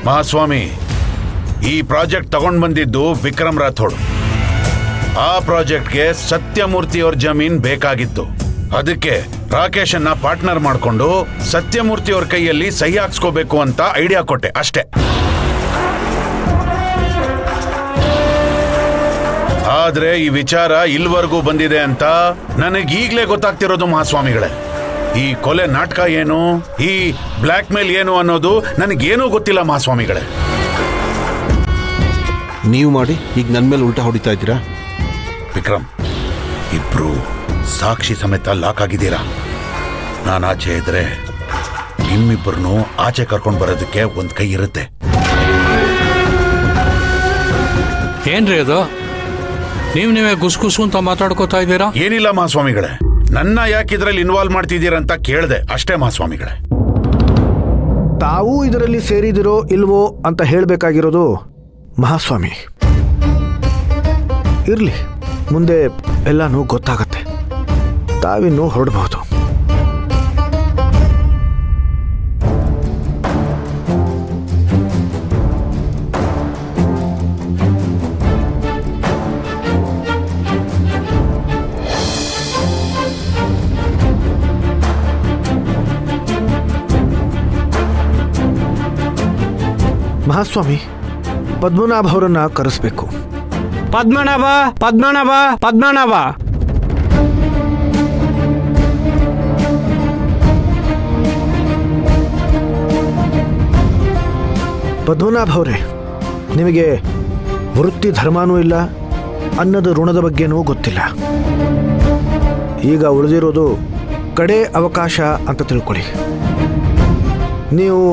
ಮಹಾಸ್ವಾಮಿ, ಈ ಪ್ರಾಜೆಕ್ಟ್ ತಗೊಂಡ್ ಬಂದಿದ್ದು ವಿಕ್ರಮ್ ರಾಥೋಡ್. ಆ ಪ್ರಾಜೆಕ್ಟ್ಗೆ ಸತ್ಯಮೂರ್ತಿ ಅವ್ರ ಜಮೀನ್ ಬೇಕಾಗಿತ್ತು. ಅದಕ್ಕೆ ರಾಕೇಶನ್ನ ಪಾರ್ಟ್ನರ್ ಮಾಡ್ಕೊಂಡು ಸತ್ಯಮೂರ್ತಿ ಅವ್ರ ಕೈಯಲ್ಲಿ ಸಹಿ ಹಾಕ್ಸ್ಕೋಬೇಕು ಅಂತ ಐಡಿಯಾ ಕೊಟ್ಟೆ ಅಷ್ಟೇ. ಆದ್ರೆ ಈ ವಿಚಾರ ಇಲ್ವರೆಗೂ ಬಂದಿದೆ ಅಂತ ನನಗೀಗ್ಲೇ ಗೊತ್ತಾಗ್ತಿರೋದು ಮಹಾಸ್ವಾಮಿಗಳೇ. ಈ ಕೊಲೆ ನಾಟಕ ಏನು, ಈ ಬ್ಲ್ಯಾಕ್ ಮೇಲ್ ಏನು ಅನ್ನೋದು ನನಗೇನೂ ಗೊತ್ತಿಲ್ಲ ಮಹಾಸ್ವಾಮಿಗಳೇ. ನೀವು ಮಾಡಿ ಈಗ ನನ್ನ ಮೇಲೆ ಉಲ್ಟಾ ಹೊಡಿತಾ ಇದ್ದೀರಾ? ವಿಕ್ರಮ್, ಇಬ್ರು ಸಾಕ್ಷಿ ಸಮೇತ ಲಾಕ್ ಆಗಿದ್ದೀರಾ. ನಾನು ಆಚೆ ಇದ್ರೆ ನಿಮ್ಮಿಬ್ಬರನ್ನು ಆಚೆ ಕರ್ಕೊಂಡು ಬರೋದಕ್ಕೆ ಒಂದ್ ಕೈ ಇರುತ್ತೆ. ಏನ್ರಿ ಅದು? ನೀವೇ ಗುಸ್ಗುಸು ಅಂತ ಮಾತಾಡ್ಕೋತಾ ಇದ್ದೀರಾ? ಏನಿಲ್ಲ ಮಹಾಸ್ವಾಮಿಗಳೇ, ನನ್ನ ಯಾಕೆ ಇದರಲ್ಲಿ ಇನ್ವಾಲ್ವ್ ಮಾಡ್ತಿದ್ದೀರಂತ ಕೇಳಿದೆ ಅಷ್ಟೇ ಮಹಾಸ್ವಾಮಿಗಳೇ. ತಾವು ಇದರಲ್ಲಿ ಸೇರಿದಿರೋ ಇಲ್ವೋ ಅಂತ ಹೇಳಬೇಕಾಗಿರೋದು ಮಹಾಸ್ವಾಮಿ. ಇರ್ಲಿ, ಮುಂದೆ ಎಲ್ಲನೂ ಗೊತ್ತಾಗತ್ತೆ. ತಾವಿನ್ನೂ ಹೊರಡಬಹುದು. ಮಹಾಸ್ವಾಮಿ, ಪದ್ಮನಾಭ ಅವರನ್ನ ಕರೆಸ್ಬೇಕು. ಪದ್ಮನಾಭ, ಪದ್ಮನಾಭ, ಪದ್ಮನಾಭ. ಪದ್ಮನಾಭ ಅವರೇ, ನಿಮಗೆ ವೃತ್ತಿ ಧರ್ಮನೂ ಇಲ್ಲ, ಅನ್ನದ ಋಣದ ಬಗ್ಗೆನೂ ಗೊತ್ತಿಲ್ಲ. ಈಗ ಉಳಿದಿರೋದು ಕಡೆ ಅವಕಾಶ ಅಂತ ತಿಳ್ಕೊಳ್ಳಿ. ನೀವು